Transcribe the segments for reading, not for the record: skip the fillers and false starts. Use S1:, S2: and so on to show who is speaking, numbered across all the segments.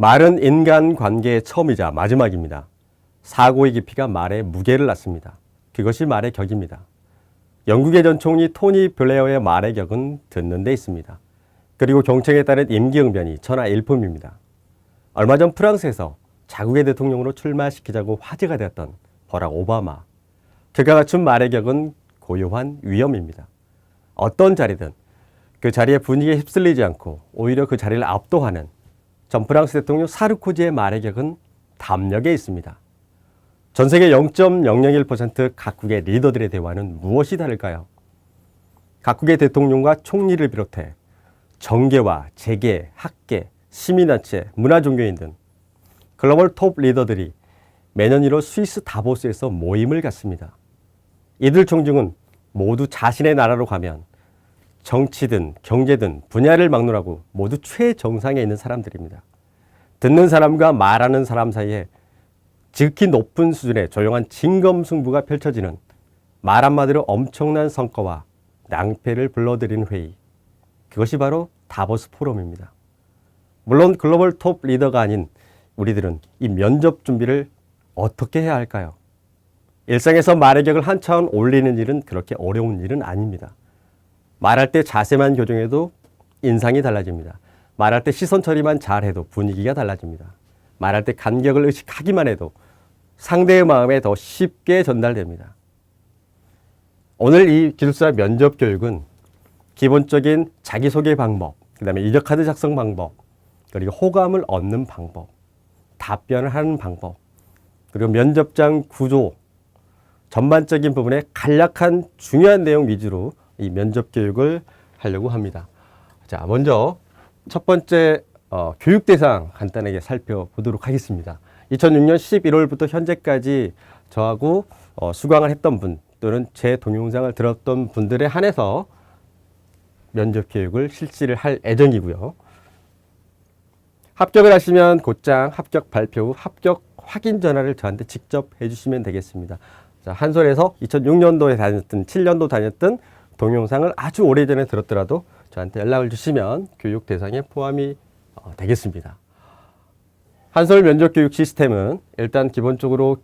S1: 말은 인간 관계의 처음이자 마지막입니다. 사고의 깊이가 말의 무게를 낳습니다. 그것이 말의 격입니다. 영국의 전 총리 토니 블레어의 말의 격은 듣는 데 있습니다. 그리고 경청에 따른 임기응변이 천하일품입니다. 얼마 전 프랑스에서 자국의 대통령으로 출마시키자고 화제가 되었던 버락 오바마. 그가 갖춘 말의 격은 고요한 위엄입니다. 어떤 자리든 그 자리의 분위기에 휩쓸리지 않고 오히려 그 자리를 압도하는 전 프랑스 대통령 사르코지의 말의 격은 담력에 있습니다. 전 세계 0.001% 각국의 리더들의 대화는 무엇이 다를까요? 각국의 대통령과 총리를 비롯해 정계와 재계, 학계, 시민단체, 문화종교인 등 글로벌 톱 리더들이 매년 1월 스위스 다보스에서 모임을 갖습니다. 이들 총중은 모두 자신의 나라로 가면 정치든 경제든 분야를 막론하고 모두 최정상에 있는 사람들입니다. 듣는 사람과 말하는 사람 사이에 지극히 높은 수준의 조용한 진검승부가 펼쳐지는 말 한마디로 엄청난 성과와 낭패를 불러들이는 회의. 그것이 바로 다보스 포럼입니다. 물론 글로벌 톱 리더가 아닌 우리들은 이 면접 준비를 어떻게 해야 할까요? 일상에서 말의 격을 한 차원 올리는 일은 그렇게 어려운 일은 아닙니다. 말할 때 자세만 교정해도 인상이 달라집니다. 말할 때 시선 처리만 잘해도 분위기가 달라집니다. 말할 때 간격을 의식하기만 해도 상대의 마음에 더 쉽게 전달됩니다. 오늘 이 기술사 면접 교육은 기본적인 자기소개 방법, 그 다음에 이력카드 작성 방법, 그리고 호감을 얻는 방법, 답변을 하는 방법, 그리고 면접장 구조, 전반적인 부분에 간략한 중요한 내용 위주로 이 면접 교육을 하려고 합니다. 자, 먼저 첫 번째 교육 대상 간단하게 살펴보도록 하겠습니다. 2006년 11월부터 현재까지 저하고 수강을 했던 분 또는 제 동영상을 들었던 분들에 한해서 면접 교육을 실시를 할 예정이고요. 합격을 하시면 곧장 합격 발표 후 합격 확인 전화를 저한테 직접 해주시면 되겠습니다. 자, 한솔에서 2006년도에 다녔든 7년도 다녔던 동영상을 아주 오래전에 들었더라도 저한테 연락을 주시면 교육 대상에 포함이 되겠습니다. 한솔 면접 교육 시스템은 일단 기본적으로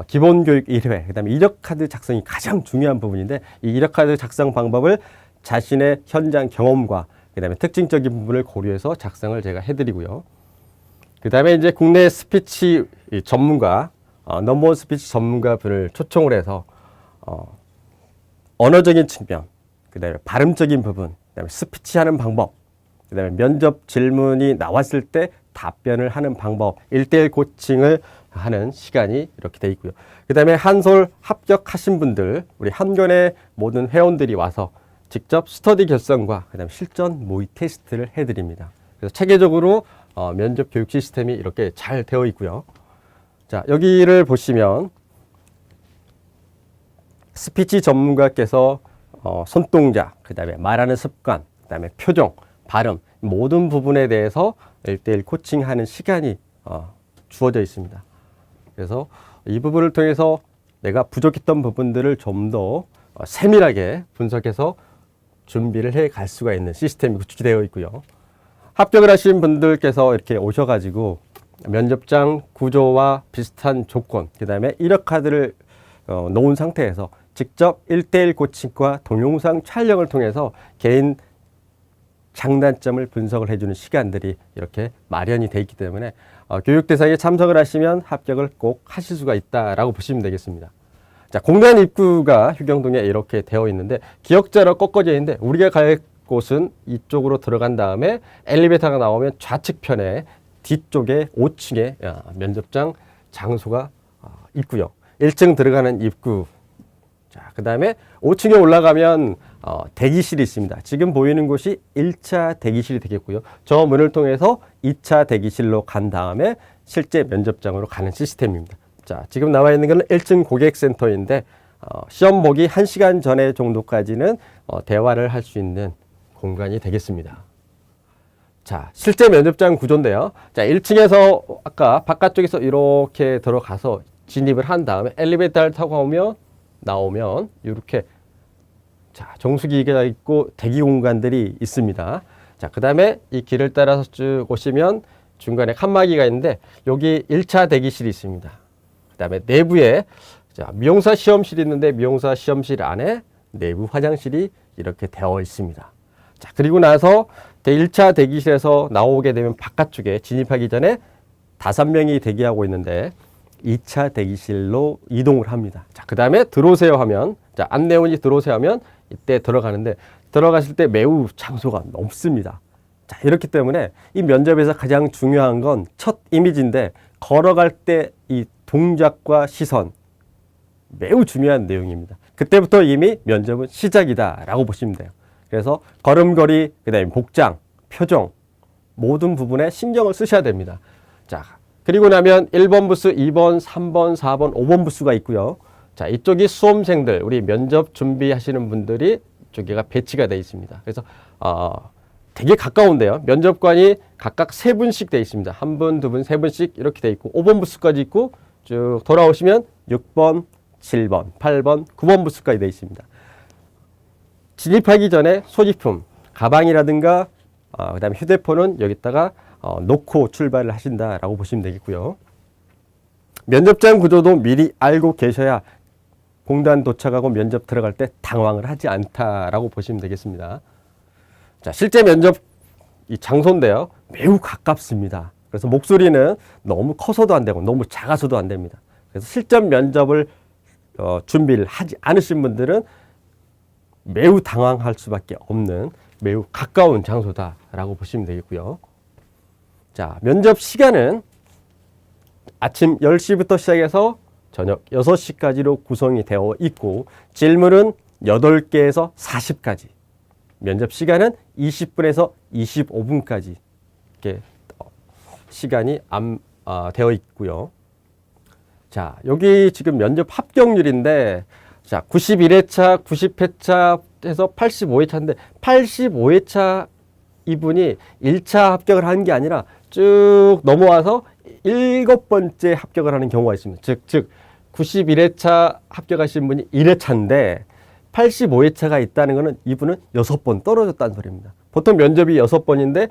S1: 기본 교육 1회, 그 다음에 이력카드 작성이 가장 중요한 부분인데 이 이력카드 작성 방법을 자신의 현장 경험과 그 다음에 특징적인 부분을 고려해서 작성을 제가 해드리고요. 그 다음에 이제 국내 스피치 전문가, 넘버원 스피치 전문가 분을 초청을 해서 언어적인 측면, 그 다음에 발음적인 부분, 그 다음에 스피치 하는 방법, 그 다음에 면접 질문이 나왔을 때 답변을 하는 방법, 1:1 코칭을 하는 시간이 이렇게 돼 있고요. 그 다음에 한솔 합격하신 분들, 우리 한견의 모든 회원들이 와서 직접 스터디 결성과 그 다음에 실전 모의 테스트를 해드립니다. 그래서 체계적으로 면접 교육 시스템이 이렇게 잘 되어 있고요. 자, 여기를 보시면 스피치 전문가께서 손동작, 그 다음에 말하는 습관, 그 다음에 표정, 발음 모든 부분에 대해서 1:1 코칭하는 시간이 주어져 있습니다. 그래서 이 부분을 통해서 내가 부족했던 부분들을 좀 더 세밀하게 분석해서 준비를 해 갈 수가 있는 시스템이 구축되어 있고요. 합격을 하신 분들께서 이렇게 오셔가지고 면접장 구조와 비슷한 조건, 그 다음에 이력카드를 놓은 상태에서 직접 1:1 코칭과 동영상 촬영을 통해서 개인 장단점을 분석을 해주는 시간들이 이렇게 마련이 되어 있기 때문에 교육 대상에 참석을 하시면 합격을 꼭 하실 수가 있다라고 보시면 되겠습니다. 자, 공단 입구가 휴경동에 이렇게 되어 있는데 기역자로 꺾어져 있는데 우리가 갈 곳은 이쪽으로 들어간 다음에 엘리베이터가 나오면 좌측편에 뒤쪽에 5층에 면접장 장소가 있고요. 1층 들어가는 입구. 자, 그 다음에 5층에 올라가면 대기실이 있습니다. 지금 보이는 곳이 1차 대기실이 되겠고요. 저 문을 통해서 2차 대기실로 간 다음에 실제 면접장으로 가는 시스템입니다. 자, 지금 나와 있는 것은 1층 고객센터인데 시험 보기 1시간 전에 정도까지는 대화를 할 수 있는 공간이 되겠습니다. 자, 실제 면접장 구조인데요. 자, 1층에서 아까 바깥쪽에서 이렇게 들어가서 진입을 한 다음에 엘리베이터를 타고 오면 나오면 이렇게 자, 정수기가 있고 대기 공간들이 있습니다. 자, 그 다음에 이 길을 따라서 쭉 오시면 중간에 칸막이가 있는데 여기 1차 대기실이 있습니다. 그 다음에 내부에 자, 미용사 시험실이 있는데 미용사 시험실 안에 내부 화장실이 이렇게 되어 있습니다. 자, 그리고 나서 1차 대기실에서 나오게 되면 바깥쪽에 진입하기 전에 5명이 대기하고 있는데 2차 대기실로 이동을 합니다. 자, 그 다음에 들어오세요 하면, 자, 안내원이 들어오세요 하면 이때 들어가는데 들어가실 때 매우 장소가 넓습니다. 자, 이렇기 때문에 이 면접에서 가장 중요한 건 첫 이미지인데 걸어갈 때 이 동작과 시선 매우 중요한 내용입니다. 그때부터 이미 면접은 시작이다라고 보시면 돼요. 그래서 걸음걸이, 그다음에 복장, 표정 모든 부분에 신경을 쓰셔야 됩니다. 자, 그리고 나면 1번 부스, 2번, 3번, 4번, 5번 부스가 있고요. 자, 이쪽이 수험생들, 우리 면접 준비하시는 분들이 이쪽에가 배치가 되어 있습니다. 그래서 되게 가까운데요. 면접관이 각각 3분씩 되어 있습니다. 1분, 2분, 3분씩 이렇게 되어 있고 5번 부스까지 있고 쭉 돌아오시면 6번, 7번, 8번, 9번 부스까지 되어 있습니다. 진입하기 전에 소지품, 가방이라든가 그다음에 휴대폰은 여기다가 놓고 출발을 하신다라고 보시면 되겠고요. 면접장 구조도 미리 알고 계셔야 공단 도착하고 면접 들어갈 때 당황을 하지 않다라고 보시면 되겠습니다. 자, 실제 면접 이 장소인데요. 매우 가깝습니다. 그래서 목소리는 너무 커서도 안 되고 너무 작아서도 안 됩니다. 그래서 실전 면접을 준비를 하지 않으신 분들은 매우 당황할 수밖에 없는 매우 가까운 장소다라고 보시면 되겠고요. 자, 면접 시간은 아침 10시부터 시작해서 저녁 6시까지로 구성이 되어 있고 질문은 8개에서 40까지, 면접 시간은 20분에서 25분까지 이렇게 시간이 되어 있고요. 자, 여기 지금 면접 합격률인데 자, 91회차, 90회차 해서 85회차인데 85회차 이분이 1차 합격을 한 게 아니라 쭉 넘어와서 7번째 합격을 하는 경우가 있습니다. 즉 91회차 합격하신 분이 1회차인데 85회차가 있다는 것은 이분은 6번 떨어졌다는 소리입니다. 보통 면접이 6번인데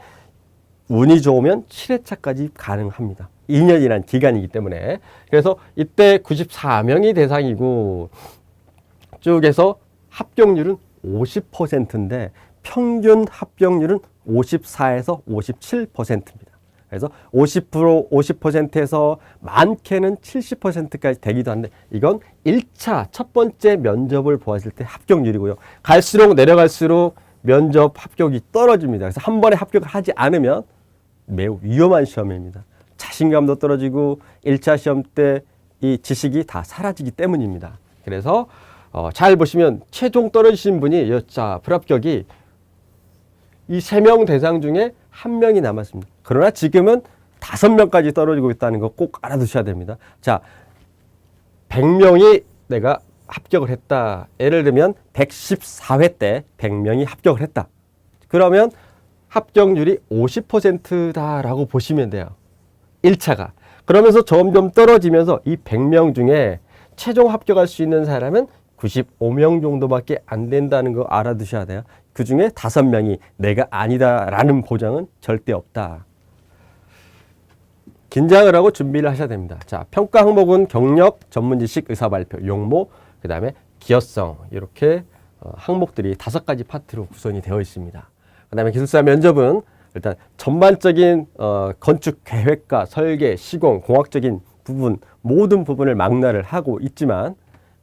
S1: 운이 좋으면 7회차까지 가능합니다. 2년이라는 기간이기 때문에. 그래서 이때 94명이 대상이고 쭉 해서 합격률은 50%인데 평균 합격률은 54에서 57%입니다. 그래서 50%에서 많게는 70%까지 되기도 하는데 이건 1차 첫 번째 면접을 보았을 때 합격률이고요. 갈수록 내려갈수록 면접 합격이 떨어집니다. 그래서 한 번에 합격을 하지 않으면 매우 위험한 시험입니다. 자신감도 떨어지고 1차 시험 때 이 지식이 다 사라지기 때문입니다. 그래서 잘 보시면 최종 떨어지신 분이 자, 불합격이 이 3명 대상 중에 1명이 남았습니다. 그러나 지금은 5명까지 떨어지고 있다는 거 꼭 알아두셔야 됩니다. 자, 100명이 내가 합격을 했다. 예를 들면 114회 때 100명이 합격을 했다. 그러면 합격률이 50%다라고 보시면 돼요. 1차가. 그러면서 점점 떨어지면서 이 100명 중에 최종 합격할 수 있는 사람은 95명 정도밖에 안 된다는 거 알아두셔야 돼요. 그 중에 5명이 내가 아니다라는 보장은 절대 없다. 긴장을 하고 준비를 하셔야 됩니다. 자, 평가 항목은 경력, 전문지식, 의사발표, 용모, 그 다음에 기여성 이렇게 항목들이 5가지 파트로 구성이 되어 있습니다. 그 다음에 기술사 면접은 일단 전반적인 건축 계획과 설계, 시공, 공학적인 부분 모든 부분을 망라를 하고 있지만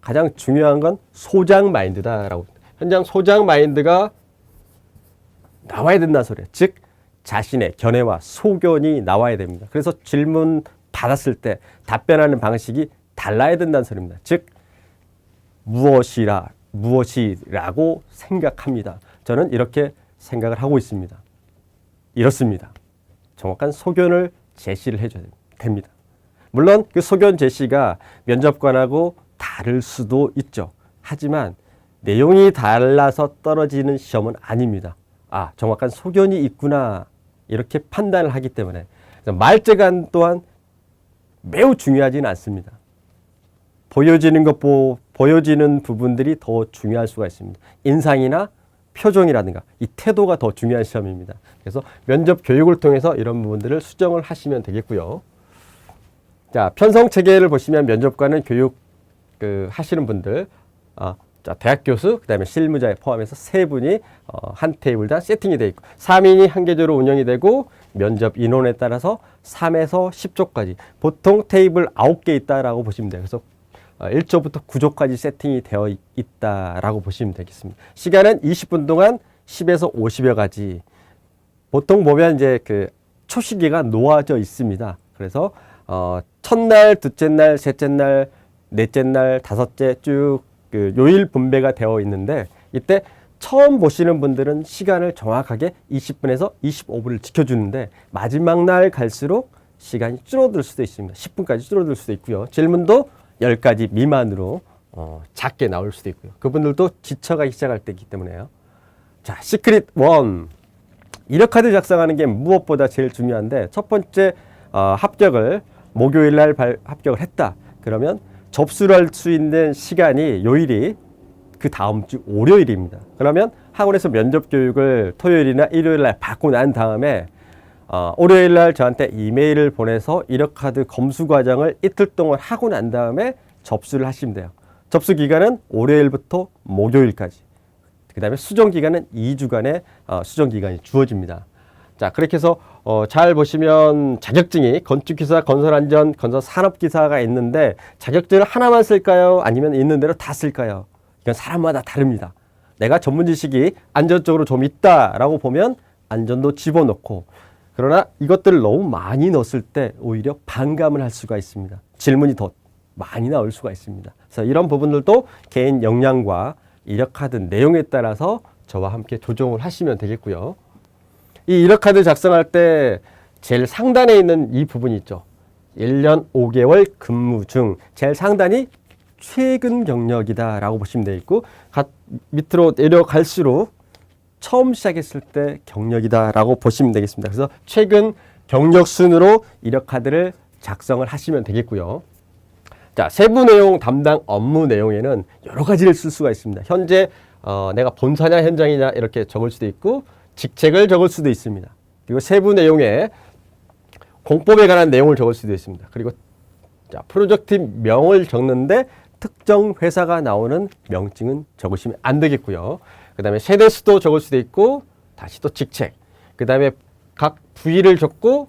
S1: 가장 중요한 건 소장 마인드다라고. 현장 소장 마인드가 나와야 된다는 소리예요. 즉 자신의 견해와 소견이 나와야 됩니다. 그래서 질문 받았을 때 답변하는 방식이 달라야 된다는 소리입니다. 즉 무엇이라고 생각합니다. 저는 이렇게 생각을 하고 있습니다. 이렇습니다. 정확한 소견을 제시를 해줘야 됩니다. 물론 그 소견 제시가 면접관하고 다를 수도 있죠. 하지만 내용이 달라서 떨어지는 시험은 아닙니다. 아, 정확한 소견이 있구나 이렇게 판단을 하기 때문에 말재간 또한 매우 중요하지는 않습니다. 보여지는 부분들이 더 중요할 수가 있습니다. 인상이나 표정이라든가 이 태도가 더 중요한 시험입니다. 그래서 면접 교육을 통해서 이런 부분들을 수정을 하시면 되겠고요. 자, 편성 체계를 보시면 면접관은 교육 하시는 분들, 자, 대학 교수, 그다음에 실무자에 포함해서 세 분이 한 테이블당 세팅이 되어 있고 3인이 한 계조로 운영이 되고 면접 인원에 따라서 3에서 10조까지 보통 테이블 9개 있다라고 보시면 돼요. 그래서 1조부터 9조까지 세팅이 되어 있다라고 보시면 되겠습니다. 시간은 20분 동안 10에서 50여 가지. 보통 보면 이제 초시계가 놓아져 있습니다. 그래서 첫날, 둘째 날, 셋째 날, 넷째 날, 다섯째 쭉 요일 분배가 되어 있는데 이때 처음 보시는 분들은 시간을 정확하게 20분에서 25분을 지켜주는데 마지막 날 갈수록 시간이 줄어들 수도 있습니다. 10분까지 줄어들 수도 있고요. 질문도 10가지 미만으로 작게 나올 수도 있고요. 그분들도 지쳐가기 시작할 때이기 때문에요. 자, 시크릿 1. 이력 카드 작성하는 게 무엇보다 제일 중요한데 첫 번째 합격을 목요일 날 합격을 했다. 그러면 접수를 할 수 있는 시간이 요일이 그 다음 주 월요일입니다. 그러면 학원에서 면접 교육을 토요일이나 일요일 날 받고 난 다음에 월요일 날 저한테 이메일을 보내서 이력 카드 검수 과정을 이틀 동안 하고 난 다음에 접수를 하시면 돼요. 접수 기간은 월요일부터 목요일까지. 그 다음에 수정 기간은 2주간의 수정 기간이 주어집니다. 자, 그렇게 해서 잘 보시면 자격증이 건축기사, 건설안전, 건설산업기사가 있는데 자격증을 하나만 쓸까요? 아니면 있는 대로 다 쓸까요? 이건 사람마다 다릅니다. 내가 전문 지식이 안전 쪽으로 좀 있다라고 보면 안전도 집어넣고 그러나 이것들을 너무 많이 넣었을 때 오히려 반감을 할 수가 있습니다. 질문이 더 많이 나올 수가 있습니다. 그래서 이런 부분들도 개인 역량과 이력 카드 내용에 따라서 저와 함께 조정을 하시면 되겠고요. 이 이력 카드 작성할 때 제일 상단에 있는 이 부분이 있죠. 1년 5개월 근무 중 제일 상단이 최근 경력이다 라고 보시면 되겠고 밑으로 내려갈수록 처음 시작했을 때 경력이다 라고 보시면 되겠습니다. 그래서 최근 경력 순으로 이력 카드를 작성을 하시면 되겠고요. 자, 세부 내용 담당 업무 내용에는 여러 가지를 쓸 수가 있습니다. 현재 내가 본사냐 현장이냐 이렇게 적을 수도 있고 직책을 적을 수도 있습니다. 그리고 세부 내용에 공법에 관한 내용을 적을 수도 있습니다. 그리고 자, 프로젝트 명을 적는데 특정 회사가 나오는 명칭은 적으시면 안 되겠고요. 그 다음에 세대수도 적을 수도 있고 다시 또 직책, 그 다음에 각 부위를 적고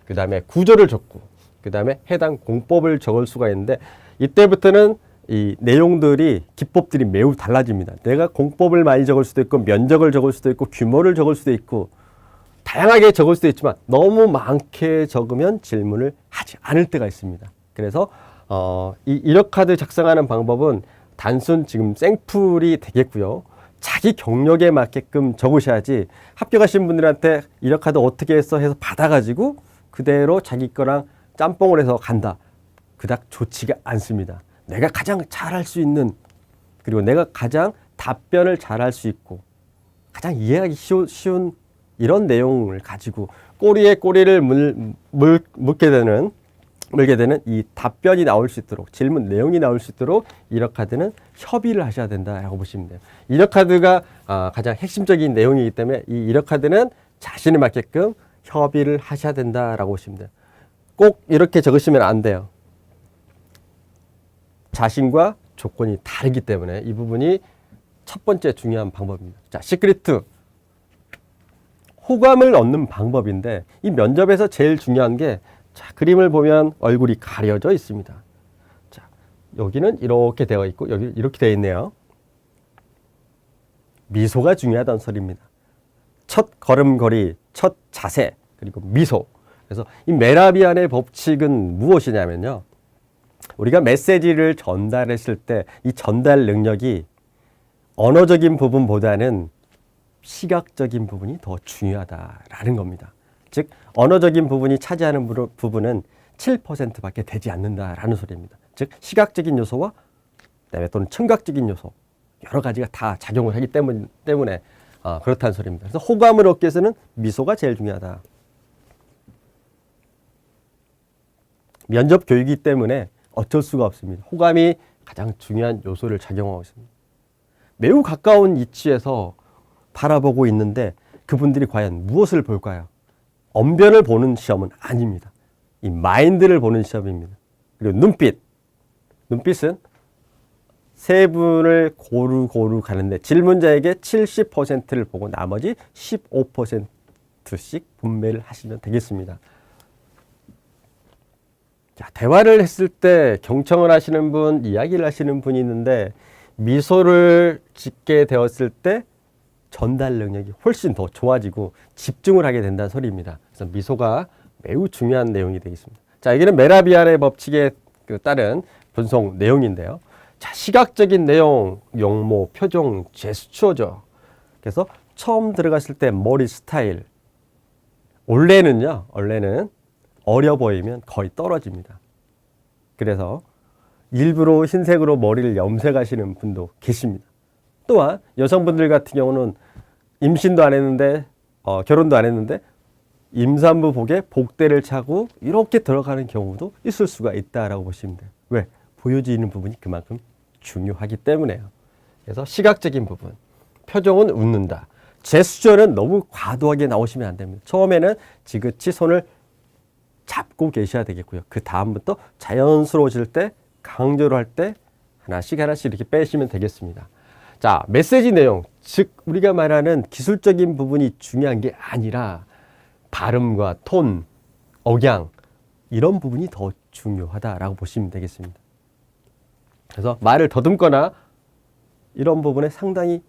S1: 그 다음에 구조를 적고 그 다음에 해당 공법을 적을 수가 있는데 이때부터는 이 내용들이 기법들이 매우 달라집니다. 내가 공법을 많이 적을 수도 있고 면적을 적을 수도 있고 규모를 적을 수도 있고 다양하게 적을 수도 있지만 너무 많게 적으면 질문을 하지 않을 때가 있습니다. 그래서 이 이력 카드 작성하는 방법은 단순 지금 생풀이 되겠고요. 자기 경력에 맞게끔 적으셔야지 합격하신 분들한테 이력 카드 어떻게 했어 해서 받아가지고 그대로 자기 거랑 짬뽕을 해서 간다. 그닥 좋지가 않습니다. 내가 가장 잘할 수 있는 그리고 내가 가장 답변을 잘할 수 있고 가장 이해하기 쉬운 이런 내용을 가지고 꼬리에 꼬리를 물게 되는 이 답변이 나올 수 있도록 질문 내용이 나올 수 있도록 이력 카드는 협의를 하셔야 된다라고 보시면 돼요. 이력 카드가 가장 핵심적인 내용이기 때문에 이 이력 카드는 자신에 맞게끔 협의를 하셔야 된다라고 보시면 돼요. 꼭 이렇게 적으시면 안 돼요. 자신과 조건이 다르기 때문에 이 부분이 첫 번째 중요한 방법입니다. 자, 시크릿 2. 호감을 얻는 방법인데 이 면접에서 제일 중요한 게 자, 그림을 보면 얼굴이 가려져 있습니다. 자, 여기는 이렇게 되어 있고 여기 이렇게 되어 있네요. 미소가 중요하다는 소리입니다. 첫 걸음걸이, 첫 자세, 그리고 미소. 그래서 이 메라비안의 법칙은 무엇이냐면요. 우리가 메시지를 전달했을 때 이 전달 능력이 언어적인 부분보다는 시각적인 부분이 더 중요하다라는 겁니다. 즉 언어적인 부분이 차지하는 부분은 7%밖에 되지 않는다라는 소리입니다. 즉 시각적인 요소와 그다음에 또는 청각적인 요소 여러 가지가 다 작용을 하기 때문에 그렇다는 소리입니다. 그래서 호감을 얻기 위해서는 미소가 제일 중요하다. 면접 교육이기 때문에 어쩔 수가 없습니다. 호감이 가장 중요한 요소를 작용하고 있습니다. 매우 가까운 위치에서 바라보고 있는데 그분들이 과연 무엇을 볼까요? 언변을 보는 시험은 아닙니다. 이 마인드를 보는 시험입니다. 그리고 눈빛은 세 분을 고루 가는데 질문자에게 70%를 보고 나머지 15%씩 분배를 하시면 되겠습니다. 자, 대화를 했을 때 경청을 하시는 분, 이야기를 하시는 분이 있는데 미소를 짓게 되었을 때 전달 능력이 훨씬 더 좋아지고 집중을 하게 된다는 소리입니다. 그래서 미소가 매우 중요한 내용이 되겠습니다. 자, 여기는 메라비안의 법칙에 따른 분석 내용인데요. 자, 시각적인 내용, 용모, 표정, 제스처죠. 그래서 처음 들어갔을 때 머리 스타일. 원래는 어려 보이면 거의 떨어집니다. 그래서 일부러 흰색으로 머리를 염색하시는 분도 계십니다. 또한 여성분들 같은 경우는 임신도 안 했는데 결혼도 안 했는데 임산부 복에 복대를 차고 이렇게 들어가는 경우도 있을 수가 있다라고 보시면 돼요. 왜? 보여지는 부분이 그만큼 중요하기 때문에요. 그래서 시각적인 부분, 표정은 웃는다. 제스처는 너무 과도하게 나오시면 안 됩니다. 처음에는 지그치 손을 잡고 계셔야 되겠고요. 그 다음부터 자연스러워질 때, 강조를 할 때 하나씩 이렇게 빼시면 되겠습니다. 자, 메시지 내용, 즉 우리가 말하는 기술적인 부분이 중요한 게 아니라 발음과 톤, 억양 이런 부분이 더 중요하다라고 보시면 되겠습니다. 그래서 말을 더듬거나 이런 부분에 상당히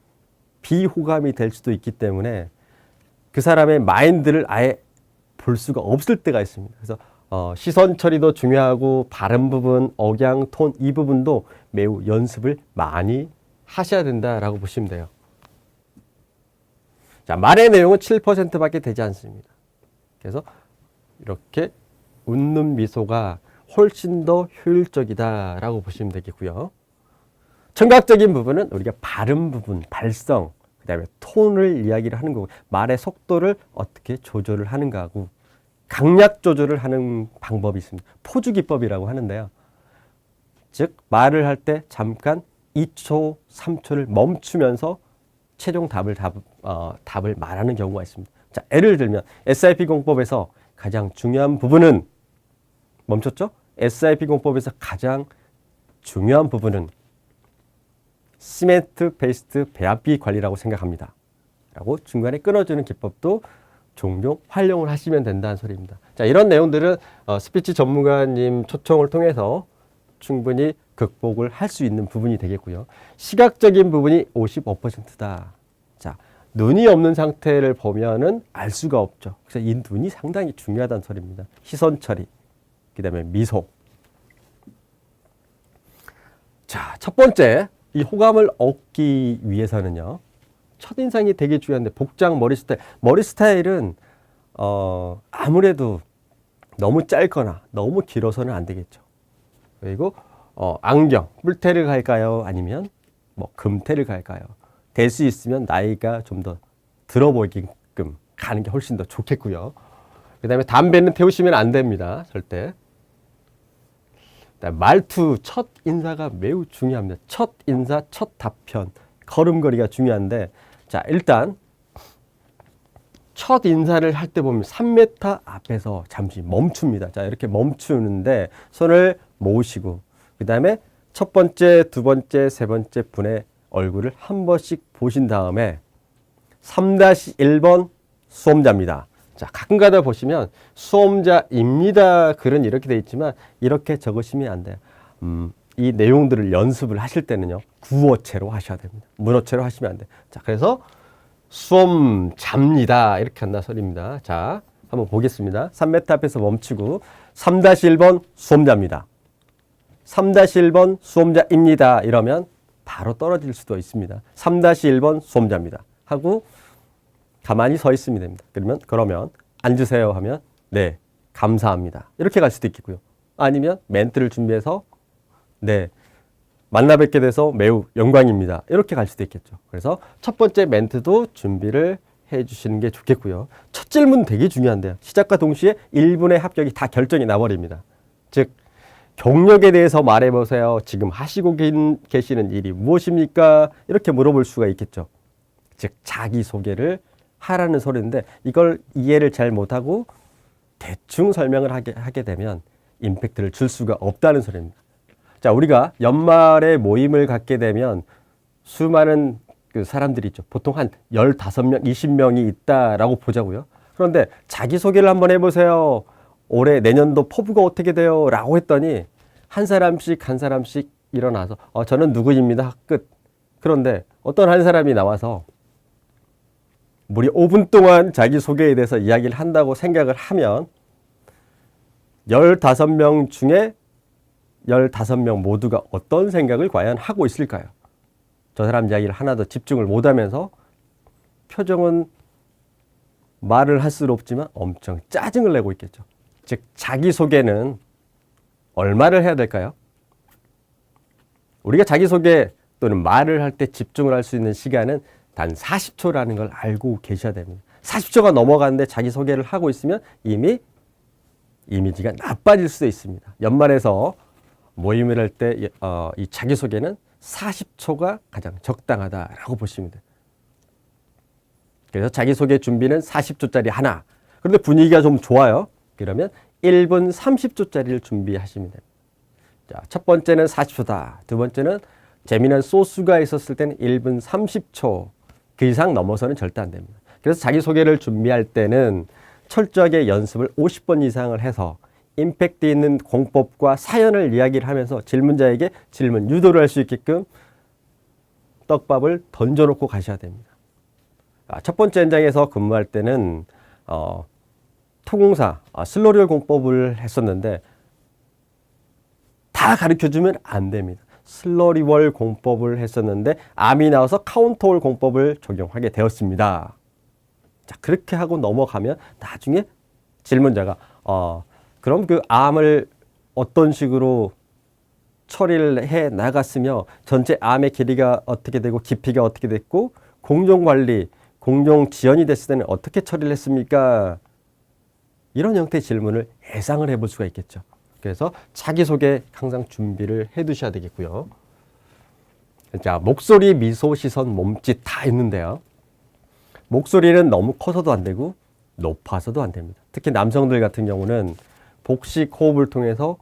S1: 비호감이 될 수도 있기 때문에 그 사람의 마인드를 아예 볼 수가 없을 때가 있습니다. 그래서 시선 처리도 중요하고 발음 부분, 억양, 톤 이 부분도 매우 연습을 많이 하셔야 된다라고 보시면 돼요. 자, 말의 내용은 7%밖에 되지 않습니다. 그래서 이렇게 웃는 미소가 훨씬 더 효율적이다라고 보시면 되겠고요. 청각적인 부분은 우리가 발음 부분, 발성, 그 다음에 톤을 이야기를 하는 거고 말의 속도를 어떻게 조절을 하는가 하고 강약 조절을 하는 방법이 있습니다. 포주 기법이라고 하는데요. 즉 말을 할 때 잠깐 2초, 3초를 멈추면서 최종 답을 말하는 경우가 있습니다. 자, 예를 들면 SIP 공법에서 가장 중요한 부분은 멈췄죠? SIP 공법에서 가장 중요한 부분은 시멘트 페이스트 배합비 관리라고 생각합니다. 라고 중간에 끊어주는 기법도 종종 활용을 하시면 된다는 소리입니다. 자, 이런 내용들은 스피치 전문가님 초청을 통해서 충분히 극복을 할 수 있는 부분이 되겠고요. 시각적인 부분이 55%다. 자, 눈이 없는 상태를 보면은 알 수가 없죠. 그래서 이 눈이 상당히 중요하다는 소리입니다. 시선 처리, 그 다음에 미소. 자, 첫 번째, 이 호감을 얻기 위해서는요. 첫인상이 되게 중요한데 복장, 머리 스타일은 아무래도 너무 짧거나 너무 길어서는 안 되겠죠. 그리고 안경, 뿔테를 갈까요? 아니면 뭐 금테를 갈까요? 될 수 있으면 나이가 좀 더 들어 보이게끔 가는 게 훨씬 더 좋겠고요. 그 다음에 담배는 태우시면 안 됩니다. 절대. 말투, 첫 인사가 매우 중요합니다. 첫 인사, 첫 답변, 걸음걸이가 중요한데 자, 일단 첫 인사를 할 때 보면 3m 앞에서 잠시 멈춥니다. 자, 이렇게 멈추는데 손을 모으시고 그 다음에 첫 번째, 두 번째, 세 번째 분의 얼굴을 한 번씩 보신 다음에 3-1번 수험자입니다. 자, 가끔가다 보시면 수험자입니다. 글은 이렇게 되어 있지만 이렇게 적으시면 안 돼요. 이 내용들을 연습을 하실 때는요. 구어체로 하셔야 됩니다. 문어체로 하시면 안 돼요. 자, 그래서 수험자입니다. 이렇게 한다 소리입니다. 자, 한번 보겠습니다. 3m 앞에서 멈추고 3-1번 수험자입니다. 3-1번 수험자입니다. 이러면 바로 떨어질 수도 있습니다. 3-1번 수험자입니다. 하고 가만히 서 있으면 됩니다. 그러면 앉으세요 하면 네, 감사합니다. 이렇게 갈 수도 있겠고요. 아니면 멘트를 준비해서 네, 만나 뵙게 돼서 매우 영광입니다. 이렇게 갈 수도 있겠죠. 그래서 첫 번째 멘트도 준비를 해 주시는 게 좋겠고요. 첫 질문 되게 중요한데요. 시작과 동시에 1분의 합격이 다 결정이 나버립니다. 즉 경력에 대해서 말해보세요. 지금 하시고 계시는 일이 무엇입니까? 이렇게 물어볼 수가 있겠죠. 즉 자기소개를 하라는 소리인데 이걸 이해를 잘 못하고 대충 설명을 하게 되면 임팩트를 줄 수가 없다는 소리입니다. 자, 우리가 연말에 모임을 갖게 되면 수많은 그 사람들이 있죠. 보통 한 15명, 20명이 있다라고 보자고요. 그런데 자기소개를 한번 해보세요. 올해 내년도 포부가 어떻게 돼요? 라고 했더니 한 사람씩 일어나서 저는 누구입니다. 끝. 그런데 어떤 한 사람이 나와서 무려 5분 동안 자기소개에 대해서 이야기를 한다고 생각을 하면 15명 중에 15명 모두가 어떤 생각을 과연 하고 있을까요? 저 사람 이야기를 하나도 집중을 못하면서 표정은 말을 할 수 없지만 엄청 짜증을 내고 있겠죠. 즉 자기소개는 얼마를 해야 될까요? 우리가 자기소개 또는 말을 할 때 집중을 할 수 있는 시간은 단 40초라는 걸 알고 계셔야 됩니다. 40초가 넘어가는데 자기소개를 하고 있으면 이미 이미지가 나빠질 수도 있습니다. 연말에서 모임을 할 때 이 자기소개는 40초가 가장 적당하다라고 보시면 돼요. 그래서 자기소개 준비는 40초짜리 하나. 그런데 분위기가 좀 좋아요. 그러면 1분 30초짜리를 준비하시면 됩니다. 자, 첫 번째는 40초다. 두 번째는 재미난 소스가 있었을 때는 1분 30초. 그 이상 넘어서는 절대 안 됩니다. 그래서 자기소개를 준비할 때는 철저하게 연습을 50번 이상을 해서 임팩트 있는 공법과 사연을 이야기를 하면서 질문자에게 질문 유도를 할 수 있게끔 떡밥을 던져놓고 가셔야 됩니다. 첫 번째 현장에서 근무할 때는 토공사 슬로리얼 공법을 했었는데 다 가르쳐주면 안 됩니다. 슬러리월 공법을 했었는데 암이 나와서 카운터월 공법을 적용하게 되었습니다. 자, 그렇게 하고 넘어가면 나중에 질문자가 그럼 그 암을 어떤 식으로 처리를 해 나갔으며 전체 암의 길이가 어떻게 되고 깊이가 어떻게 됐고 공정관리, 공정지연이 됐을 때는 어떻게 처리를 했습니까? 이런 형태의 질문을 예상을 해볼 수가 있겠죠. 그래서 자기소개 항상 준비를 해 두셔야 되겠고요. 자, 목소리, 미소, 시선, 몸짓 다 있는데요. 목소리는 너무 커서도 안 되고 높아서도 안 됩니다. 특히 남성들 같은 경우는 복식 호흡을 통해서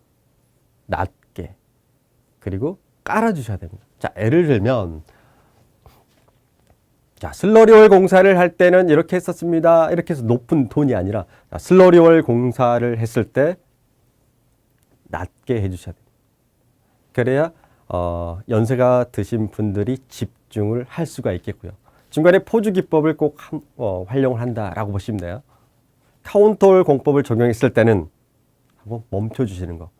S1: 낮게 그리고 깔아주셔야 됩니다. 자, 예를 들면 자, 슬러리월 공사를 할 때는 이렇게 했었습니다. 이렇게 해서 높은 톤이 아니라 슬러리월 공사를 했을 때 낮게 해주셔야 됩니다. 그래야 연세가 드신 분들이 집중을 할 수가 있겠고요. 중간에 포즈 기법을 꼭 활용을 한다라고 보시면 돼요. 카운터월 공법을 적용했을 때는 한번 멈춰주시는 거.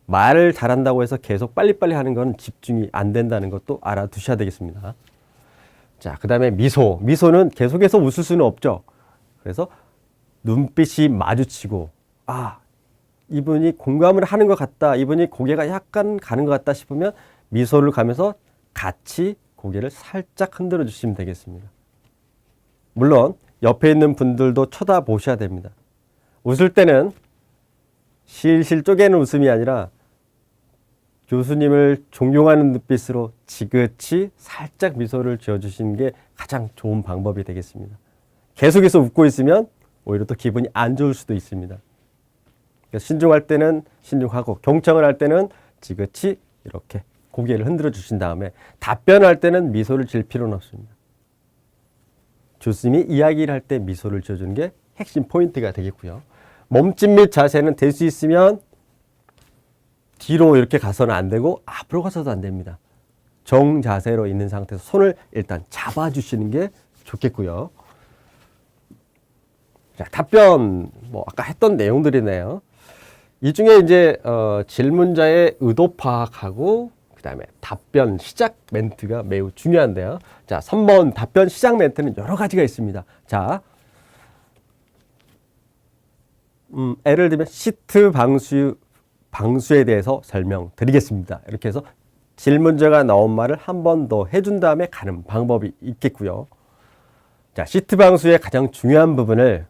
S1: 말을 잘한다고 해서 계속 빨리빨리 하는 건 집중이 안 된다는 것도 알아두셔야 되겠습니다. 자, 그 다음에 미소. 미소는 계속해서 웃을 수는 없죠. 그래서 눈빛이 마주치고 이분이 공감을 하는 것 같다. 이분이 고개가 약간 가는 것 같다 싶으면 미소를 가면서 같이 고개를 살짝 흔들어 주시면 되겠습니다. 물론 옆에 있는 분들도 쳐다보셔야 됩니다. 웃을 때는 실실 쪼개는 웃음이 아니라 교수님을 존경하는 눈빛으로 지그치 살짝 미소를 지어주시는 게 가장 좋은 방법이 되겠습니다. 계속해서 웃고 있으면 오히려 또 기분이 안 좋을 수도 있습니다. 신중할 때는 신중하고 경청을 할 때는 지그치 이렇게 고개를 흔들어 주신 다음에 답변할 때는 미소를 지을 필요는 없습니다. 교수님이 이야기를 할 때 미소를 지어주는 게 핵심 포인트가 되겠고요. 몸짓 및 자세는 될 수 있으면 뒤로 이렇게 가서는 안 되고 앞으로 가서도 안 됩니다. 정자세로 있는 상태에서 손을 일단 잡아주시는 게 좋겠고요. 자, 답변 아까 했던 내용들이네요. 이 중에 이제 질문자의 의도 파악하고 그다음에 답변 시작 멘트가 매우 중요한데요. 자, 3번 답변 시작 멘트는 여러 가지가 있습니다. 자, 예를 들면 시트 방수에 대해서 설명드리겠습니다. 이렇게 해서 질문자가 나온 말을 한 번 더 해준 다음에 가는 방법이 있겠고요. 자, 시트 방수의 가장 중요한 부분을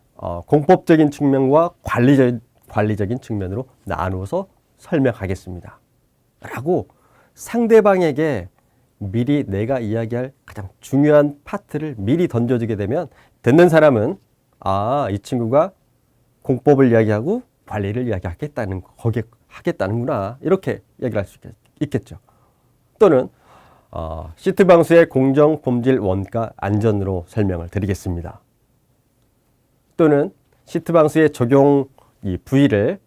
S1: 공법적인 측면과 관리적인 측면으로 나누어서 설명하겠습니다. 라고 상대방에게 미리 내가 이야기할 가장 중요한 파트를 미리 던져주게 되면 듣는 사람은 이 친구가 공법을 이야기하고 관리를 이야기하겠다는 거기에 하겠다는구나 이렇게 얘기를 할 수 있겠죠. 또는 시트 방수의 공정, 품질, 원가, 안전으로 설명을 드리겠습니다. 또는 시트 방수의 적용 이 부위를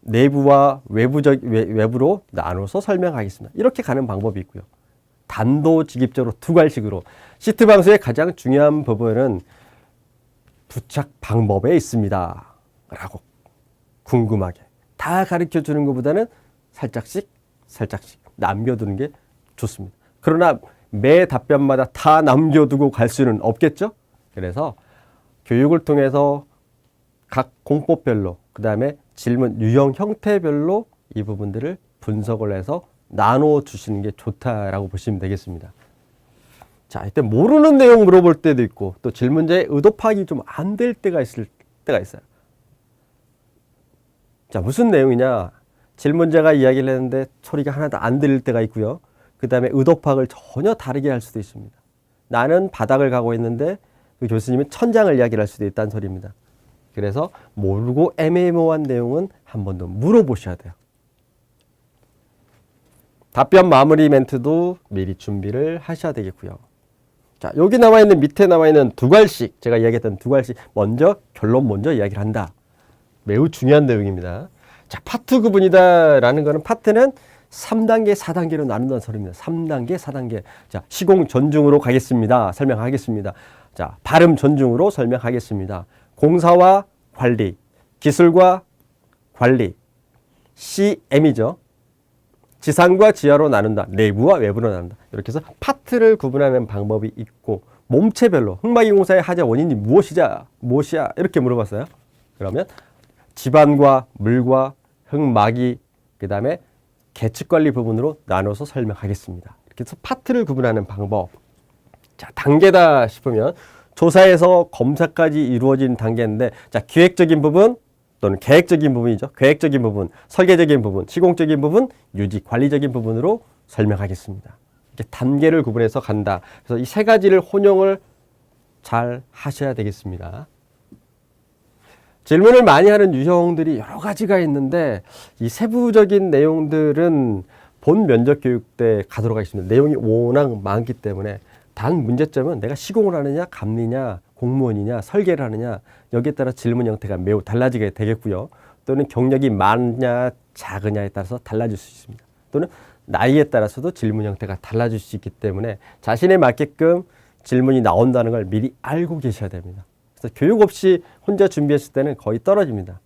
S1: 내부와 외부로 나눠서 설명하겠습니다. 이렇게 가는 방법이 있고요. 단도직입적으로 두괄식으로 시트 방수의 가장 중요한 부분은 부착 방법에 있습니다. 라고 궁금하게 다 가르쳐 주는 것보다는 살짝씩 남겨두는 게 좋습니다. 그러나 매 답변마다 다 남겨두고 갈 수는 없겠죠? 그래서 교육을 통해서 각 공법별로 그 다음에 질문 유형 형태별로 이 부분들을 분석을 해서 나눠 주시는 게 좋다라고 보시면 되겠습니다. 자, 이때 모르는 내용 물어볼 때도 있고 또 질문자의 의도 파악이 좀 안 될 때가 있어요. 자, 무슨 내용이냐? 질문자가 이야기를 했는데 소리가 하나도 안 들릴 때가 있고요. 그 다음에 의도 파악을 전혀 다르게 할 수도 있습니다. 나는 바닥을 가고 있는데 그 교수님은 천장을 이야기를 할 수도 있다는 소리입니다. 그래서 모르고 애매모호한 내용은 한 번 더 물어보셔야 돼요. 답변 마무리 멘트도 미리 준비를 하셔야 되겠고요. 자, 여기 밑에 나와 있는 두괄식, 제가 이야기했던 두괄식, 결론 먼저 이야기를 한다. 매우 중요한 내용입니다. 자, 파트 구분이다 라는 거는 파트는 3단계, 4단계로 나눈다는 소리입니다. 3단계, 4단계. 자, 시공 전중으로 가겠습니다. 설명하겠습니다. 자, 발음 전중으로 설명하겠습니다. 공사와 관리, 기술과 관리, CM이죠. 지상과 지하로 나눈다. 내부와 외부로 나눈다. 이렇게 해서 파트를 구분하는 방법이 있고 몸체별로 흙막이 공사의 하자 원인이 무엇이야? 이렇게 물어봤어요. 그러면 집안과 물과 흙막이 그 다음에 계측관리 부분으로 나눠서 설명하겠습니다. 이렇게 해서 파트를 구분하는 방법. 자, 단계다 싶으면 조사에서 검사까지 이루어진 단계인데, 자, 기획적인 부분 또는 계획적인 부분이죠. 계획적인 부분, 설계적인 부분, 시공적인 부분, 유지, 관리적인 부분으로 설명하겠습니다. 이렇게 단계를 구분해서 간다. 그래서 이 세 가지를 혼용을 잘 하셔야 되겠습니다. 질문을 많이 하는 유형들이 여러 가지가 있는데 이 세부적인 내용들은 본 면접 교육 때 가도록 하겠습니다. 내용이 워낙 많기 때문에 단 문제점은 내가 시공을 하느냐, 감리냐, 공무원이냐, 설계를 하느냐 여기에 따라 질문 형태가 매우 달라지게 되겠고요. 또는 경력이 많냐, 작으냐에 따라서 달라질 수 있습니다. 또는 나이에 따라서도 질문 형태가 달라질 수 있기 때문에 자신에 맞게끔 질문이 나온다는 걸 미리 알고 계셔야 됩니다. 그래서 교육 없이 혼자 준비했을 때는 거의 떨어집니다.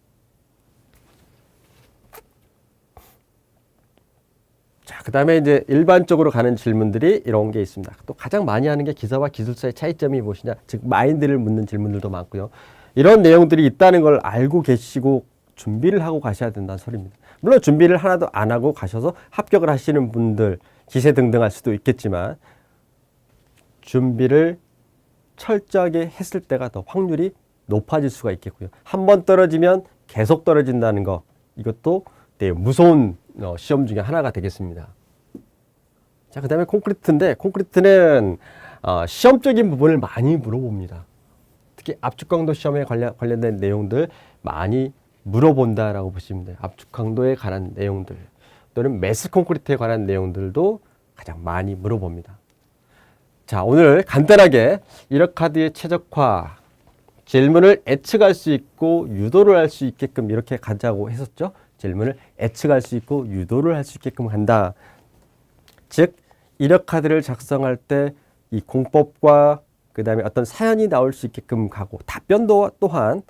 S1: 자, 그 다음에 이제 일반적으로 가는 질문들이 이런 게 있습니다. 또 가장 많이 하는 게 기사와 기술사의 차이점이 무엇이냐, 즉 마인드를 묻는 질문들도 많고요. 이런 내용들이 있다는 걸 알고 계시고 준비를 하고 가셔야 된다는 소리입니다. 물론 준비를 하나도 안 하고 가셔서 합격을 하시는 분들 기세등등할 수도 있겠지만 준비를 철저하게 했을 때가 더 확률이 높아질 수가 있겠고요. 한 번 떨어지면 계속 떨어진다는 거, 이것도 되게 무서운 시험 중에 하나가 되겠습니다. 자, 그 다음에 콘크리트인데 콘크리트는 시험적인 부분을 많이 물어봅니다. 특히 압축 강도 시험에 관련된 내용들 많이 물어본다라고 보시면 돼요. 압축 강도에 관한 내용들 또는 매스 콘크리트에 관한 내용들도 가장 많이 물어봅니다. 자, 오늘 간단하게 이력카드의 최적화, 질문을 예측할 수 있고 유도를 할 수 있게끔 이렇게 가자고 했었죠. 질문을 예측할 수 있고 유도를 할 수 있게끔 한다. 즉 이력카드를 작성할 때 이 공법과 그 다음에 어떤 사연이 나올 수 있게끔 가고 답변도 또한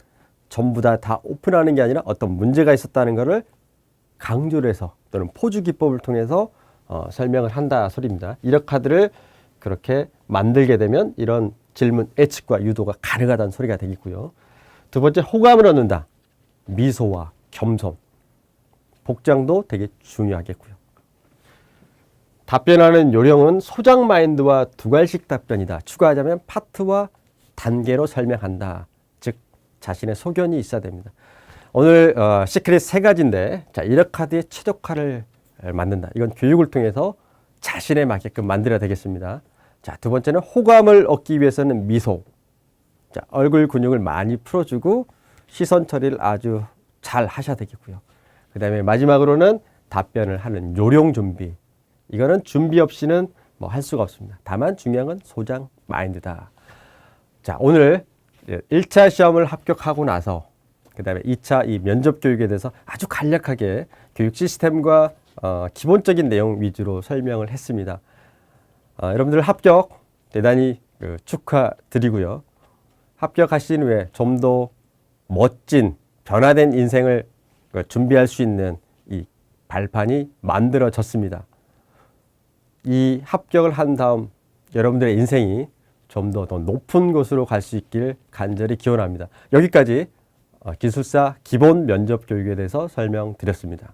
S1: 전부 다 오픈하는 게 아니라 어떤 문제가 있었다는 것을 강조를 해서 또는 포주 기법을 통해서 설명을 한다 소리입니다. 이력카드를 그렇게 만들게 되면 이런 질문 예측과 유도가 가능하다는 소리가 되겠고요. 두 번째, 호감을 얻는다. 미소와 겸손, 복장도 되게 중요하겠고요. 답변하는 요령은 소장 마인드와 두괄식 답변이다. 추가하자면 파트와 단계로 설명한다. 즉 자신의 소견이 있어야 됩니다. 오늘 시크릿 3가지인데 자, 이력카드의 최적화를 만든다. 이건 교육을 통해서 자신에 맞게끔 만들어야 되겠습니다. 자, 두 번째는 호감을 얻기 위해서는 미소. 자, 얼굴 근육을 많이 풀어주고 시선 처리를 아주 잘 하셔야 되겠고요. 그 다음에 마지막으로는 답변을 하는 요령 준비. 이거는 준비 없이는 뭐 할 수가 없습니다. 다만 중요한 건 소장 마인드다. 자, 오늘 1차 시험을 합격하고 나서 그 다음에 2차 이 면접 교육에 대해서 아주 간략하게 교육 시스템과 기본적인 내용 위주로 설명을 했습니다. 여러분들 합격 대단히 축하드리고요. 합격하신 후에 좀 더 멋진 변화된 인생을 준비할 수 있는 이 발판이 만들어졌습니다. 이 합격을 한 다음 여러분들의 인생이 좀 더 높은 곳으로 갈 수 있길 간절히 기원합니다. 여기까지 기술사 기본 면접 교육에 대해서 설명드렸습니다.